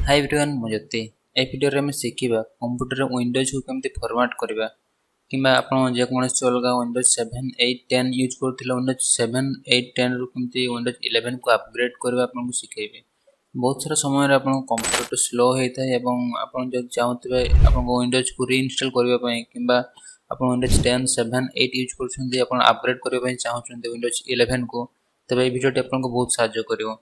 Hi everyone मु ज्योति ए video रे हम शिखिबा कंप्यूटर रे विंडोज को केमती फॉर्मेट करबा किबा आपण जे कोनोसी अलगा विंडोज 7 8 10 यूज करथिला विंडोज 7 8 10 रु केमती विंडोज 11 को अपग्रेड करबा आपण को सिखेबे। बहुत सारा समय रे आपण कंप्यूटर तो स्लो हेता है एवं आपण जो चाहतबे आपण को विंडोज को रीइंस्टॉल करबा पई किबा आपण विंडोज 10 7 8 यूज करछन्ती आपण अपग्रेड करबा पई चाहछन्ती विंडोज 11 को तबे ए वीडियो टे आपण को बहुत सहायता करिवो।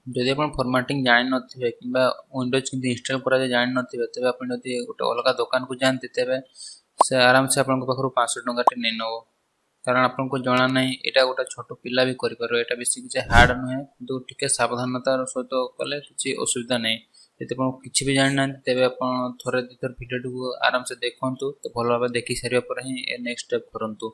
जदि आप फॉर्मेटिंग जान नथिबे किबा विंडोज केमती इंस्टॉल करा जाय जान नथिबे तबे आपण जदि गोटे अलगा दुकान को जानते तबे से आराम से आपण को पाखरु 500 टंका टे नै नबो कारण आपण को जणा नै एटा गोटे छोटो पिला भी करि पारो एटा बेसी किछ हार्ड नहे दो टिके सावधानतार सहित कले किछ असुविधा नै जदि आपण किछ भी जान ना तबे आपण थोरे दिथर वीडियो को आराम से देखंतु तो भलो भाबे देखि सारिया पर ही नेक्स्ट स्टेप करंतु।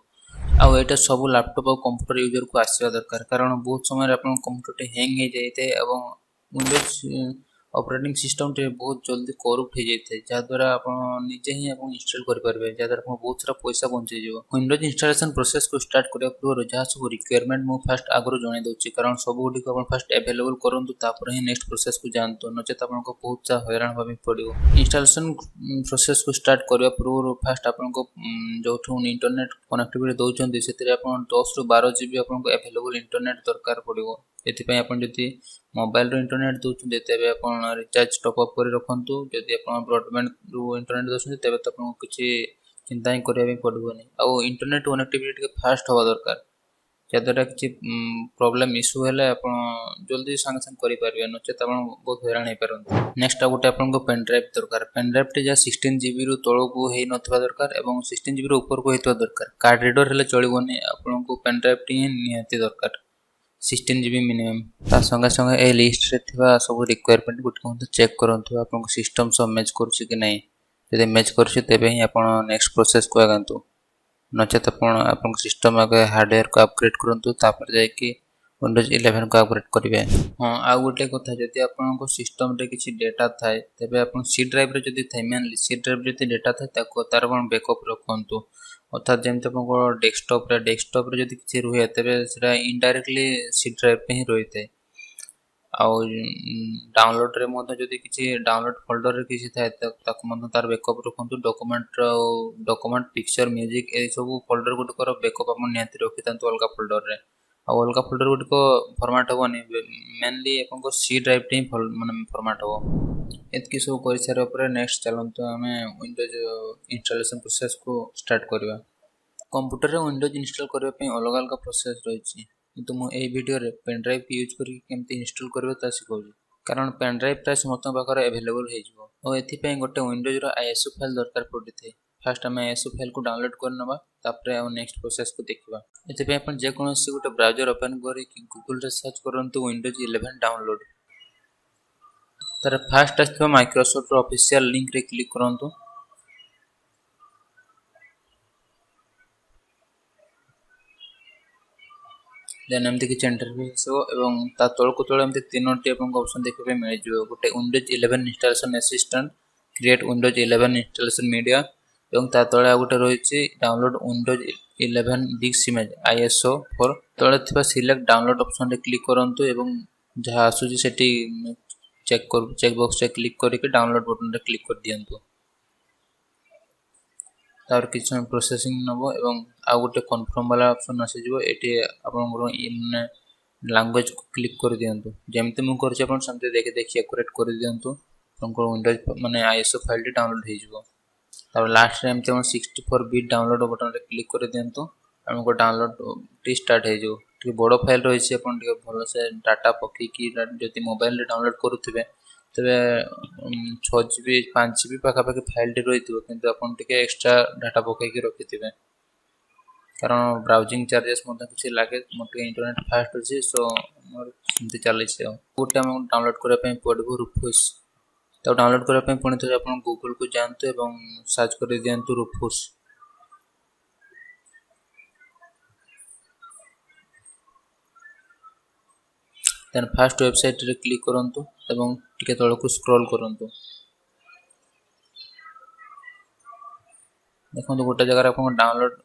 आउ एटा सब लैपटॉप और कंप्यूटर यूजर को आसीबा दरकार कारण बहुत समय अपन कंप्यूटर हैंग हो जाइते एवं विंडोज ऑपरेटिंग सिस्टम टे बहुत जल्दी करप्ट हो जाइते जा द्वारा अपन निजे ही अपन इंस्टॉल कर परबे जा द्वारा अपन बहुत सारा पैसा बंचे जिवो। विंडोज इंस्टॉलेशन प्रोसेस को स्टार्ट करिया पूर्व जहा सब रिक्वायरमेंट मु फर्स्ट आगरो जणे दोछि कारण सब गुडी को अपन फर्स्ट अवेलेबल करंतु तापर ही नेक्स्ट प्रोसेस को जानतो नचेत अपन को बहुत सा हैरान भाबे पड़ियो। इंस्टॉलेशन प्रोसेस को स्टार्ट करिया पूर्व फर्स्ट अपन को जोठू इंटरनेट कनेक्टिविटी दउचंदी सेतरे अपन 10 रु 12 जीबी अपन को अवेलेबल इंटरनेट दरकार पड़ियो। एथि पय अपन जति मोबाइल रो इंटरनेट दउचंदी तबे अपन रिचार्ज टॉप अप करि रखंतु जति अपन ब्रॉडबैंड रो इंटरनेट दउचंदी तबे त अपन किछि चिंता ही करिया पड़बोनी। आ इंटरनेट कनेक्टिविटी के फास्ट होबा दरकार जदरा किछि प्रॉब्लम इशू हेले अपन जल्दी संग संग करि परबे नचेत अपन बहुत हैरान हे परंतु। नेक्स्ट गोटे अपन को पेन ड्राइव दरकार पेन ड्राइव टे जा 16 जीबी रु तळो को हे नथबा दरकार एवं 16 जीबी रु ऊपर को हेतबा दरकार कार्ड रीडर हेले चलिबोनी अपन को पेन ड्राइव टी निहाती दरकार 16 जीबी मिनिमम। ता संगे संगे ए लिस्ट रे थिबा सब रिक्वायरमेंट गुट को चेक करंतु अपन को सिस्टम सब मैच करछि कि नै यदि मैच करछि तबे ही अपन नेक्स्ट प्रोसेस को आगंतु नचेत अपन सिस्टम आगे हार्डवेयर को अपग्रेड करंतु तापर जाय कि विंडोज 11 को अपग्रेड करिवे। हां आ गोटे कथा जदि अपन को सिस्टम रे किछि डेटा थाए तबे अपन सी ड्राइव रे जदि थाए मेनली सी ड्राइव रे डेटा थाए ताको तार अपन बैकअप रखंतु अर्थात जेमते अपन को डेस्कटॉप रे जदि किछि रुहे तबे सेटा इनडायरेक्टली सी ड्राइव पे ही रहिते। आउ डाउनलोड रे मते जदि किछि डाउनलोड फोल्डर रे किछि थाए ताको मते तार बैकअप रखंतु डॉक्यूमेंट पिक्चर म्यूजिक ए सब फोल्डर गुड कर बैकअप अपन नियंत्रित रखितंतु अलगा फोल्डर रे आ अलगा फोल्डर गुड को फॉर्मेट होबनी मेनली अपन को सी ड्राइव टे माने फॉर्मेट हो एतकी सब कर सारे ऊपर नेक्स्ट चलंतु हमें विंडोज इंस्टॉलेशन प्रोसेस को स्टार्ट करबा। कंप्यूटर रे विंडोज इंस्टॉल करबा पे अलग अलग प्रोसेस रहिछि किंतु मु ए वीडियो रे पेन ड्राइव के यूज करी केमती इंस्टॉल करबा ता सिखौजी कारण पेन ड्राइव प्राय समस्त पाखरे अवेलेबल हे जिवो ओ एथि पे गोटे विंडोज रो आईएसओ फाइल दरकार पड़िथे। फर्स्ट हम आईएसओ फाइल को डाउनलोड कर नबा तापर हम नेक्स्ट प्रोसेस को देखिबा। एथि पे अपन जे कोनोसी गोटे ब्राउज़र ओपन करी कि गूगल रे सर्च करंतु विंडोज 11 डाउनलोड तार फर्स्ट आस्थो माइक्रोसॉफ्ट रो ऑफिशियल लिंक रे क्लिक करंतु देन एमती कि इंटरफेस हो एवं ता तळ को तळ एमती तीनोटी अपन ऑप्शन देखि पे मिल जिवो गोटे Windows 11 installation assistant create Windows 11 installation media एवं ता तळे गोटे रहिछि download Windows 11 disk image ISO for तळे थिबा सिलेक्ट डाउनलोड ऑप्शन रे क्लिक करंतु एवं जहा आसुजी सेठी चेक बॉक्स रे क्लिक करके डाउनलोड बटन रे क्लिक कर दियंतु तार किछ प्रोसेसिंग नबो एवं आ गोटे कन्फर्म वाला ऑप्शन आसी जिवो एटी आपन माने लैंग्वेज को क्लिक कर दियंतु जेमते मु करछि आपन समते देखि एक्यूरेट कर दियंतु तुमको विंडोज माने आईएसओ फाइल टी डाउनलोड हे जिवो तार लास्ट रे एमते 64 बिट डाउनलोड बटन रे क्लिक कर दियंतु हमको डाउनलोड टी स्टार्ट हे जिवो टी बडो फाइल रहिछि आपन टी भलो से डाटा पकी कि जति मोबाइल रे डाउनलोड करूथिबे तबे 6 जीबी 5 जीबी पाखा पाखी फाइल टी रहिथिबो किंतु अपन टिके एक्स्ट्रा डाटा पकै कि रखिथिबे कारण ब्राउजिंग चार्जेस मते किछि लागे मोटे इंटरनेट फास्ट अछि सो मोर सिंते चलै छै गोटे हम डाउनलोड करै पे पड़बो रूफुस तो डाउनलोड करै पे पुणी तो अपन गूगल को जानतो एवं सर्च कर दियंतु रूफुस देन फर्स्ट वेबसाइट रे क्लिक करंतु एवं टिके तळ को स्क्रॉल करंतु देखो गोटे जगह अपन डाउनलोड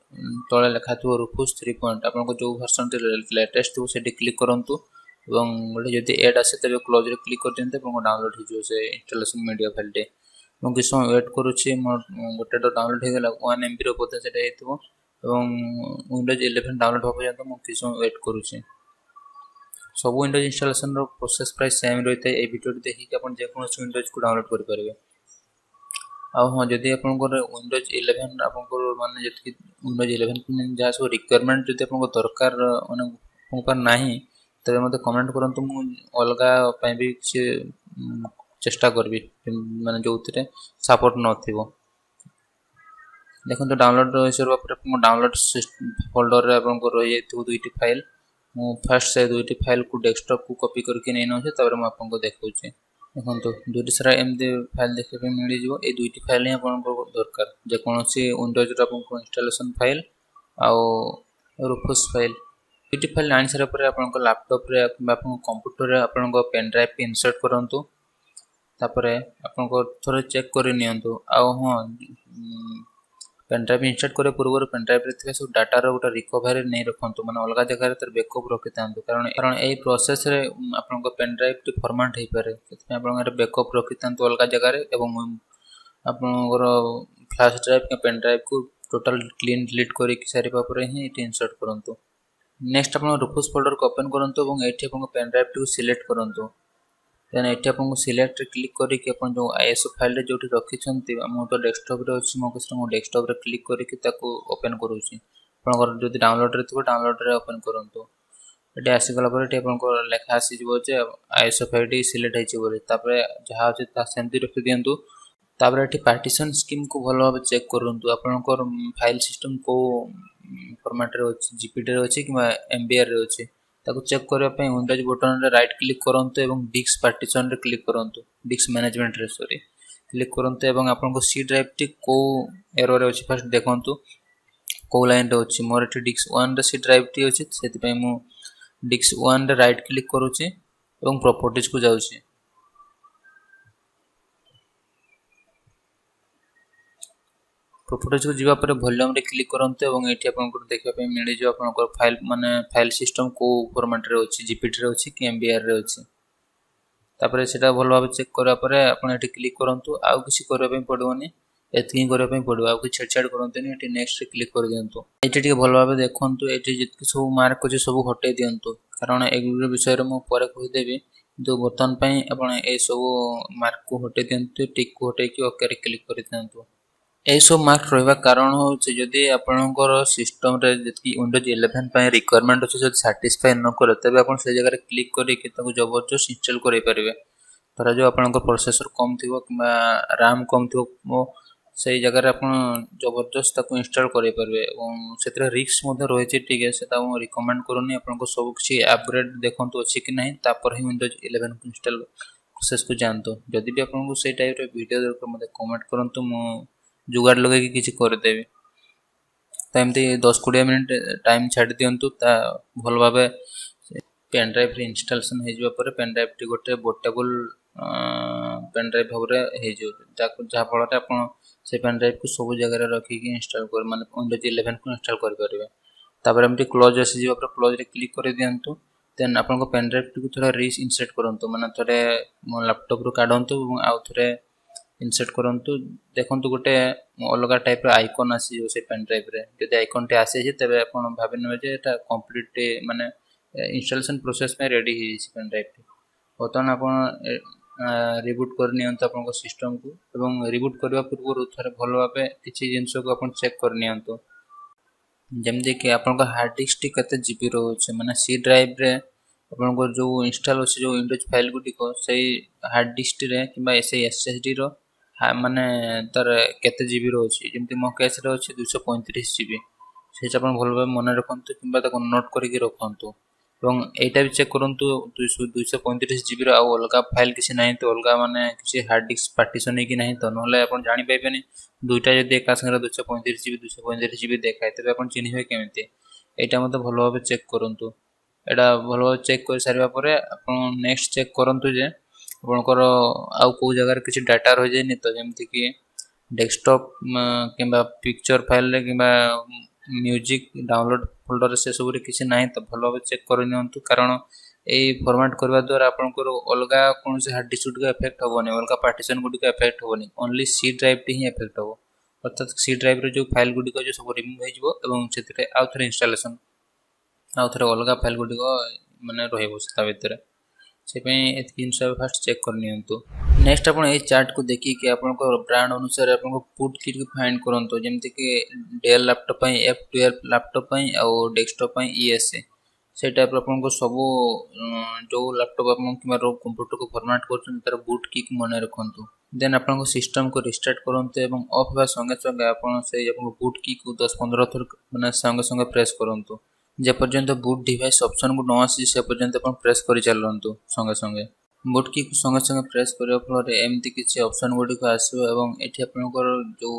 तळे लिखा थियो रूफुस 3 पॉइंट अपन को जो वर्जन टे लेटेस्ट हो सेठी क्लिक करंतु ଏବଂ ଗୋଟେ ଯଦି ଏଡ୍ आसे ତେबे क्लोज रे क्लिक कर दियंते ଏବଂ डाउनलोड हो जो से इंस्टॉलेशन मीडिया फाइल टे ମୁଁ କିଛି ସମୟ ୱେଟ୍ କରୁଛି ମୋର ଗୋଟେ ତ ଡାଉନଲୋଡ୍ ହେଇଗଲା 1 MB ର ବୋଧେ ସେଟା ହେଇଥିବ ଏବଂ ୱିଣ୍ଡୋଜ୍ 11 ଡାଉନଲୋଡ୍ ହେବା ପର୍ଯ୍ୟନ୍ତ ମୁଁ କିଛି ସମୟ ୱେଟ୍ କରୁଛି। ସବୁ ୱିଣ୍ଡୋଜ୍ ଇନଷ୍ଟଲେସନର ପ୍ରୋସେସ୍ ପ୍ରାୟ ସେମ୍ ରହିଥାଏ। এই ଭିଡ଼ିଓଟି ଦେଖିକି ଆପଣ ଯେକୌଣସି ୱିଣ୍ଡୋଜକୁ ଡାଉନଲୋଡ୍ କରିପାରିବେ। ଆଉ ହଁ ଯଦି ଆପଣଙ୍କର ୱିଣ୍ଡୋଜ୍ 11 ଆପଣଙ୍କର ମାନେ ଯେତିକି ୱିଣ୍ଡୋଜ୍ 11 ଯାହା ସବୁ ରିକ୍ୱାରମେଣ୍ଟ ଯଦି ଆପଣଙ୍କ ଦରକାର ମାନେ ଆପଣଙ୍କ ପାଖରେ ନାହିଁ ତେବେ ମୋତେ କମେଣ୍ଟ କରନ୍ତୁ ମୁଁ ଅଲଗା ପାଇଁ ବି କିଛି ଚେଷ୍ଟା କରିବି ମାନେ ଯୋଉଥିରେ ସପୋର୍ଟ ନଥିବ। ଦେଖନ୍ତୁ ଡାଉନଲୋଡ୍ ହେଇସାରିବା ପରେ ଆପଣଙ୍କ ଡାଉନଲୋଡ୍ ଫୋଲ୍ଡରରେ ଆପଣଙ୍କର ରହିଯାଇଥିବ ଦୁଇଟି ଫାଇଲ୍। ମୁଁ ଫାର୍ଷ୍ଟ ସେ ଦୁଇଟି ଫାଇଲ୍କୁ ଡେସ୍କଟପ୍କୁ କପି କରିକି ନେଇ ନେଉଛି ତାପରେ ମୁଁ ଆପଣଙ୍କୁ ଦେଖାଉଛି। ଦେଖନ୍ତୁ ଦୁଇଟି ସାରା ଏମିତି ଫାଇଲ୍ ଦେଖିବା ପାଇଁ ମିଳିଯିବ। ଏଇ ଦୁଇଟି ଫାଇଲ୍ ହିଁ ଆପଣଙ୍କୁ ଦରକାର ଯେକୌଣସି ୱିଣ୍ଡୋଜର ଆପଣଙ୍କ ଇନଷ୍ଟଲେସନ୍ ଫାଇଲ୍ ଆଉ ରୁଫୁସ୍ ଫାଇଲ୍। ଦୁଇଟି ଫାଇଲ୍ ଆଣି ସାରିବା ପରେ ଆପଣଙ୍କ ଲ୍ୟାପଟପ୍ରେ କିମ୍ବା ଆପଣଙ୍କ କମ୍ପ୍ୟୁଟରରେ ଆପଣଙ୍କ ପେନ୍ ଡ୍ରାଇଭ୍କୁ ଇନସର୍ଟ କରନ୍ତୁ। ତାପରେ ଆପଣଙ୍କ ଥରେ ଚେକ୍ କରି ନିଅନ୍ତୁ। ଆଉ ହଁ पेन ड्राइव इंस्टॉल करे पूर्व पेन ड्राइव रे ଥିବା ସବୁ डाटाର ଗୋଟେ ରିକଭରି ନେଇ ରଖନ୍ତୁ ମାନେ ଅଲଗା ଜାଗାରେ ତାର ବ୍ୟାକଅପ୍ ରଖିଥାନ୍ତୁ କାରଣ ଏହି ପ୍ରୋସେସ ରେ ଆପଣଙ୍କ ପେନ୍ ଡ୍ରାଇଭ ଟି ଫର୍ମାଟ ହେଇପାରେ ସେଥିପାଇଁ ଆପଣଙ୍କର ବ୍ୟାକଅପ୍ ରଖିଥାନ୍ତୁ ଅଲଗା ଜାଗାରେ ଏବଂ ଆପଣଙ୍କର ଫ୍ଲାsh ଡ୍ରାଇଭ କି ପେନ୍ ଡ୍ରାଇଭ କୁ ଟୋଟାଲ କ୍ଲିନ डिलीट କରିକି ସାରିବା ପରେ ହିଁ ଏଠି ଇନସର୍ଟ କରନ୍ତୁ। नेक्स्ट ଆପଣ ରୁଫୁସ୍ ଫୋଲ୍ଡର କୁ ଓପନ କରନ୍ତୁ ଏବଂ ଏଠି ଆପଣଙ୍କ ପେନ୍ ଡ୍ରାଇଭ ଟି ସିଲେକ୍ଟ କରନ୍ତୁ। देन एठी आपन सिलेक्ट रे क्लिक करिक अपन जो आईएसओ फाइल रे जोटी रखिछंती हम तो डेस्कटॉप रे अछि मो कसम डेस्कटॉप रे क्लिक करिक ताको ओपन करूछि अपन जदि डाउनलोड रे थिबो डाउनलोड रे ओपन करंतु। एठी आसी गला पर एठी अपन को लेखा आसी जिवो जे आईएसओ फाइल टी सिलेक्ट हैछि बोली तापरे जहा अछि ता सेंति रखि दियंतु। तापरे एठी पार्टीशन स्कीम को भलो भाबे चेक करंतु अपन को फाइल सिस्टम को फॉर्मेट रे अछि जीपीटी रे अछि कि एमबीआर रे अछि ताको चेक करबा पय विंडोज बटन रे राइट क्लिक करंतु एवं डिस्क पार्टीशन रे क्लिक करंतु डिस्क मैनेजमेंट रे सॉरी क्लिक करंतु एवं आपन को सी ड्राइव टी को एरर रे अछि फर्स्ट देखंतु को लाइन रे अछि मोर एठी डिस्क 1 रे सी ड्राइव टी अछि सेति पय मु डिस्क 1 रे राइट क्लिक करूछि एवं प्रॉपर्टीज को जाउछि। प्रॉपर्टीज को जीवा पर वॉल्यूम रे क्लिक करंतु एवं एठी आपन को देखा पे मिलि जो आपन को फाइल माने फाइल सिस्टम को फॉर्मेट रे अछि जीपीटी रे अछि कि एमबीआर रे अछि तापरे सेटा भलो भाबे चेक करा परे आपन एठी क्लिक करंतु आउ किछि करबा पे पड़ोनी एतकी करबा पे पड़ो आउ कि छेड़छाड़ करंतु एठी नेक्स्ट रे क्लिक कर दियंतु। एठी ठीक भलो भाबे देखंतु एठी जितकी सब मार्क अछि सब हटे दियंतु कारण एग्री विषय रे मु परे कहि देबी जो बर्तन पय आपन ए सब मार्क को हटे दियंतु टिक को हटे कि ओके रे क्लिक कर दियंतु। ए सब मार्क रहबा कारण होछि जदि आपनकर सिस्टम रे जति विंडोज 11 पय रिक्वायरमेंट अछि जदि सैटिस्फाई न करे तबे आपन से जगह रे क्लिक करि कि ताको जबरदस्त इंस्टॉल करि परिबे तरा जो आपनकर प्रोसेसर कम थिबो किबा रैम कम थिबो सेही जगह रे आपन जबरदस्त ताको इंस्टॉल करि परिबे एवं सेतरे रिस्क मध्ये रहिछि ठीक है सेता मु रिकमेंड करूनी आपनको सब किछि अपग्रेड देखंतु अछि कि नहीं तापर ही विंडोज 11 को इंस्टॉल प्रोसेस को जानतो जदि भी आपनको सेही टाइप रे वीडियो दरकार मते कमेंट करंतु मु जुगाड़ लगे कि किछि कर देबे त एमती 10-20 मिनिट टाइम छाडी दियंतु ता भल भाबे पेन ड्राइव रे इंस्टॉलेशन हे जिबा पर पेन ड्राइव टी गोटे पोर्टेबल पेन ड्राइव भाबरे हे जो जा फल रे आपण से पेन ड्राइव को सब जगह रे रखि कि इंस्टॉल कर माने विंडोज 11 को इंस्टॉल कर परिबे तापर एमती क्लोज आसी जिबा पर क्लोज रे क्लिक कर दियंतु देन आपण को पेन ड्राइव टी को थोड़ा रीस इंसर्ट करंतु माने थोड़े मो लैपटॉप रो काढंतु आउ थोड़े इंसर्ट करंतु देखंतु गोटे अलग टाइप रो आइकन आसी जो से पेन ड्राइव रे जदि आइकन टे आसे जे तबे आपण भाबि नबे जे एटा कंप्लीट माने इंस्टॉलेशन प्रोसेस में रेडी हे छि पेन ड्राइव टे बतन आपण रिबूट कर नियंतु आपण सिस्टम को एवं रिबूट करबा पूर्व थोड़े भलो भाबे किछि जिंस को आपण चेक कर नियंतु जेमदि कि आपण हार्ड डिस्क टी कते जीबी रो छै माने सी ड्राइव रे आपण को जो इंस्टॉल होछि जो विंडोज फाइल गुडी को सही हार्ड डिस्क रे किबा एसएसडी रो माने तार केते जीबी रो अछि जेमति मो केस रे अछि 235 जीबी सेटा आपण भलो भाबे मन रखंतु किबा ताको नोट करिकि रखंतु एवं एटा भी चेक करंतु 235 जीबी रो आ अलगा फाइल किछि नाही तो अलगा माने किछि हार्ड डिस्क पार्टीशन हे कि नाही तो नहले आपण जानि पाइबेनी दुईटा जदि एका संगे 235 जीबी देखाय तबे आपण चिन्हिबे केमिति एटा मते भलो भाबे चेक करंतु एटा भलो भाबे चेक कर सारिबा परे आपण नेक्स्ट चेक करंतु जे आपनकर आउ को जगह रे किछि डाटा रह जाय नि तो जेमति कि डेस्कटॉप किबा पिक्चर फाइल रे किबा म्यूजिक डाउनलोड फोल्डर से सब रे किछि नाही तो भलो भाबे चेक कर नियंतु कारण यही फॉर्मेट करवा द्वारा आपंकर अलग कौन से हार्ड डिस्क गुड़िक एफेक्ट हेनी अलग पार्टीशन गुड़िक एफेक्ट हेनी ओनली सी ड्राइव टी ही एफेक्ट हम अर्थात सी ड्राइव जो फाइल गुड़िक जो सब रिमूव हो आउ थे इनस्टॉलेशन आउ थे अलग फाइल गुड़िक माने रहा भितर से जिन फास्ट चेक करनी नेक्स्ट आप चार्ट को देखिए आप ब्रांड अनुसार आप पुट किट फाइंड करूँ जमीक डेल लैपटॉप F12 लैपटॉप आउ डेस्कटॉप ESA से टाइप आपको सब जो लैपटॉप आप कंप्यूटर को फॉर्मेट कर बूट किक मन रखु देन आपको सिस्टम को रिस्टार्ट करते ऑफ होगा संगे संगे आप बूट किक को 10-15 थर मैंने संगे संगे प्रेस करूँ जेपर्यंत बूट डिवाइस ऑप्शन को न आसी से पर्यंत आप प्रेस कर चलतु संगे संगे बूट की संगे संगे प्रेस करने फल एमती किसी ऑप्शन गुड़िक आसो ये आपंकर जो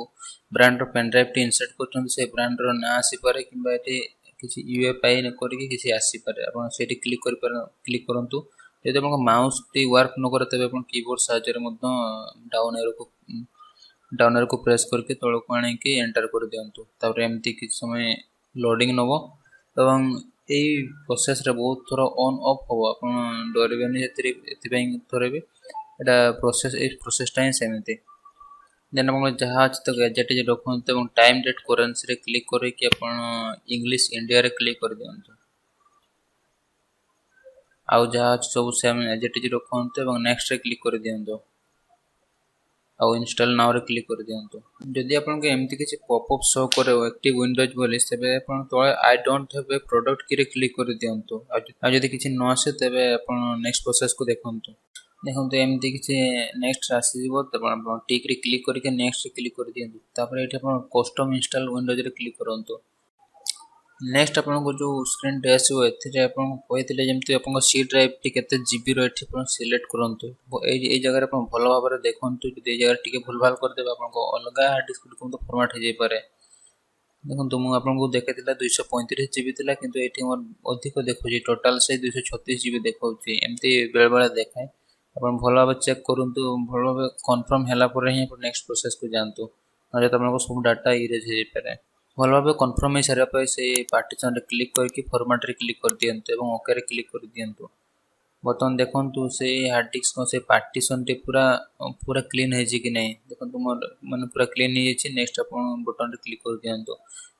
ब्रांड पेनड्राइव टी इनसर्ट कर ब्रांड ना आसीपे कि किसी UEFI करके आसीपे आप क्लिक करूँ यदि आप माउस टी वर्क न करे तेज आप कीबोर्ड साहाय्य डाउन एरो को प्रेस करके तल को आनिकी एंटर कर दिंतु एमती किसी समय लोडिंग नब एवं यही प्रोसेस रे बहुत थोड़ा ऑन ऑफ हम आप डरबेनि थोड़े भी यहाँ प्रोसेसटा ही सेमती देन आप जहाँ अच्छे तो गैजेट रखते टाइम डेट करेन्सी क्लिक करके आप इंग्लिश इंडिया रे क्लिक कर दिंतु आउ जहाँ अच्छे सब सेम एजेट रखते नेक्स्ट रे क्लिक कर दिंतु आउ इंस्टॉल नाउ रे क्लिक कर दिंतु जदि आपन के एमती किसी पॉपअप शो करे एक्टिव विंडोज बोली तेबे आपन तळे I don't have a product की रे क्लिक कर दिंतु आ जदि किसी न आसे तेबे आपन नेक्स्ट प्रोसेस को देखंतु एमती किसी नेक्स्ट आसी जीवो तब आपन टिक रे क्लिक करके नेक्स्ट रे क्लिक कर दिंतु तापर एठी आपन कस्टम इंस्टॉल विंडोज रे क्लिक करंतु नेक्स्ट आपको जो स्क्रीन डे आसो कहते जमी आप सी ड्राइव टी के जीबी रही सिलेक्ट करूँ ये जगह आप भल भाव में देखूँ ये जगह टी भूल भाल करदे आपको अलग हार्ड डिस्क गुड फॉर्मेट हो जापे देखो मुझे देखी 235 GB थी कि ये मोर अधिक देखुची टोटाल से 236 GB देखा एमती बेले बेले देखाए आप भल भाव चेक करूँ भल भाव कन्फर्म है ही नेक्स्ट प्रोसेस को जातु ना तो सब डाटा इरेज हो जापे भल भाव कन्फर्म हो सारे से पार्टीशन रे क्लिक करके फॉर्मेट रे क्लिक कर दिंतु ओके रे क्लिक कर दिंतु बर्तमान देखु से हार्ड डिस्क से पार्टीशन टे पूरा पूरा क्लीन है कि नहीं देखो मोर माने पूरा क्लीन हो जाए नेक्स्ट आप बटन रे क्लिक कर दिंतु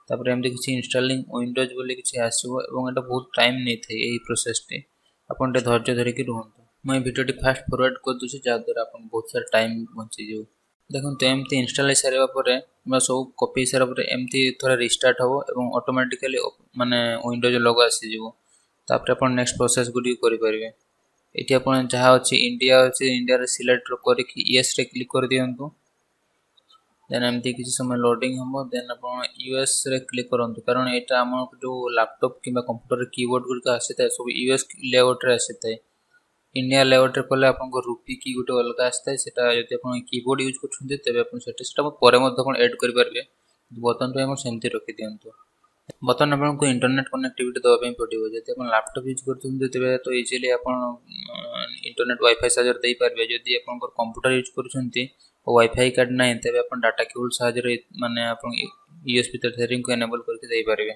तापर एमती किसी इंस्टॉलिंग विंडोज बोली किसी आसो एवं एटा बहुत टाइम नहीं थे यही प्रोसेस टे आपन टे धैर्य धरिकी रुहतु मैं वीडियो फास्ट फॉरवर्ड कर दूसरी जहाँद्वारा आप बहुत सारा टाइम बची जाऊ देखो एमती इंस्टॉल हो सारे सब कॉपी सारा एमती थोड़ा रिस्टार्ट हम और ऑटोमेटिकली माने विंडोज लोगो आसीजिवो तापर आप नेक्स्ट प्रोसेस गुडी करि परिबे एठी आप जहाँ अच्छी इंडिया अच्छे इंडिया रे सिलेक्ट करके येस रे क्लिक कर दिंतु देन एमती किसी समय लोडिंग हम देन आप US रे क्लिक करंतु कारण एटा हम जो लैपटॉप किंबा कंप्यूटर कीबोर्ड गुडी आसी था सब US लेआउट रे आसी था इंडिया लेआउट रे कले आपन रूपी की गोटे अलग आसता है सेटा यदि आपन कीबोर्ड यूज करछुंते तबे आपन सेटा परे मध्ये कोन ऐड करि परबे बटन पे हम सेमती रखि दियंतु बर्तमान आपको इंटरनेट कनेक्टिविटी दवाई पड़ो जब आप लैपटॉप यूज करते तो इजिली आप इंटरनेट वाईफाई साहाय्य दे पारे जदि आप कंप्यूटर यूज कर वाईफाई कार्ड ना तेज आप डाटा केबल साहाय्य माने आप USB थेरिंग को एनेबल करके पारे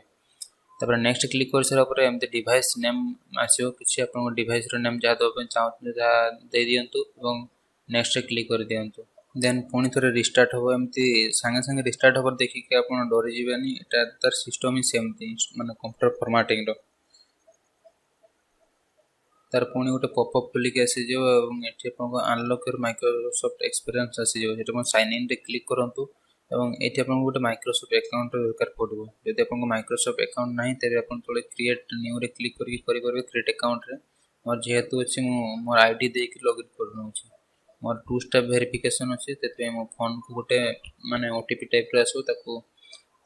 तापर नेक्स्ट क्लिक कर सारा एमती डिवाइस नेम आसो किसी आप डिवाइस नेम जहाँ दवाई चाहते जहाँ दे दिंतु नेक्स्ट क्लिक कर दिंतु देन पुणी थे रिस्टार्ट हम एमती सांगे सांगे रिस्टार्ट हम देखिए आप डरी जानी तार सिस्टम ही सेमती माने कंप्यूटर फॉर्मेटिंग तार पुणी गोटे पॉपअप खुलिक आसीजो ये अनलॉक योर माइक्रोसॉफ्ट एक्सपीरियंस आसीजो ये साइन इन रे क्लिक करूँ ये गोटे माइक्रोसॉफ्ट अकाउंट दरकार पड़ो जब आप माइक्रोसॉफ्ट अकाउंट ना तेज आप तले क्रिएट न्यू रे क्लिक करेंगे क्रिएट अकाउंट रे और जेहेतु अच्छे मोर आईडी देके लॉगिन करनौ मोर 2 स्टेप वेरिफिकेशन अच्छे ते मो फोन को गोटे माने ओटीपी टाइप रे आसो ताको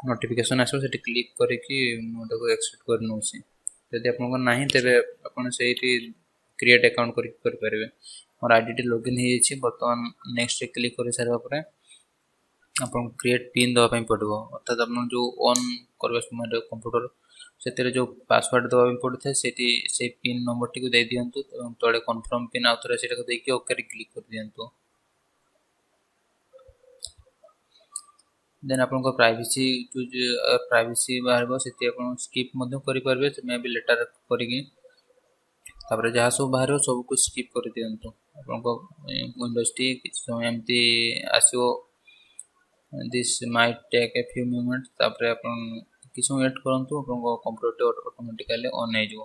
नोटिफिकेशन आसो से क्लिक करके मोटा एक्सेप्ट करनौ यदि आपन नाही तेबे आपन सेठी क्रिएट अकाउंट कर पारे मोर आईडी लॉगिन हो जाइए बर्तमान नेक्स्ट रे क्लिक कर सारा पर आपन क्रिएट पिन दवा पड़ो अर्थात आप जो ऑन करबा समय कंप्यूटर से जो पासवर्ड दवा पड़ता है से पिन नंबर टी को दे दिंतु तले कन्फर्म पिन आउ थे से देके ओके क्लिक कर दिंतु देन आपन प्राइवेसी चूज प्राइवेसी बाहर से स्किप करें मे भी लेटर करी तापर जहाँ सब बाहर सब कुछ स्किप कर दिंतु आपको विंडोज टी किसी समय एमती आसो this might take a few moments तापर अपन किसी समय वेट करंतु आपको कंप्यूटर ऑटोमेटिकली ऑन हो जाव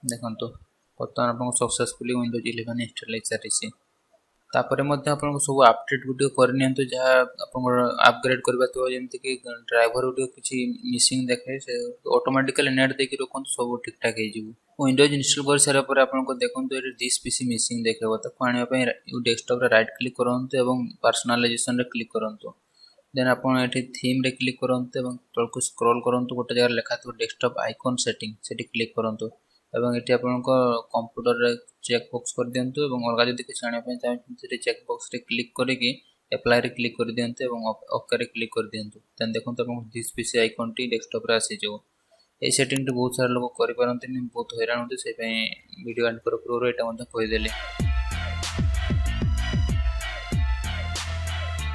देखंतु बर्तमान आपको सक्सेसफुली विंडोज 11 इंस्टॉल हो सारी तापर मध्य आपको सब अपडेट गुड करनी जहाँ आप अपग्रेड करवा तो जमीक ड्राइवर गुड किसी मिसिंग देखे से ऑटोमेटिकली नेट देखिए रखु सब ठीक ठाक हो विंडोज इंस्टॉल कर सारा पर आपको देखो ये दिस पीसी मिसिंग देखेब ताको आने डेस्कटॉप रे राइट क्लिक करंतु एवं पर्सनलाइजेशन रे क्लिक करंतु देन आपन एठी थीम रे क्लिक करंतु एवं तळको स्क्रॉल करंतु गोटे जगह लिखा तो डेस्कटॉप आइकन सेटिंग सेठी क्लिक करंतु एवं एठी आपनको कंप्यूटर रे चेक बॉक्स कर दियंतु एवं अलगा जदि किछ आने पय चाहे चेक बॉक्स रे क्लिक करके अप्लाई रे क्लिक कर दियंतु एवं ओके रे क्लिक कर दियंतु देन देखंतु आपन this PC icon T desktop रे आसी जो ए सेटिंग बहुत सारा लोग करि पारंतिनी बहुत हैरान होते से वीडियो एंड पर एटा कहि देले।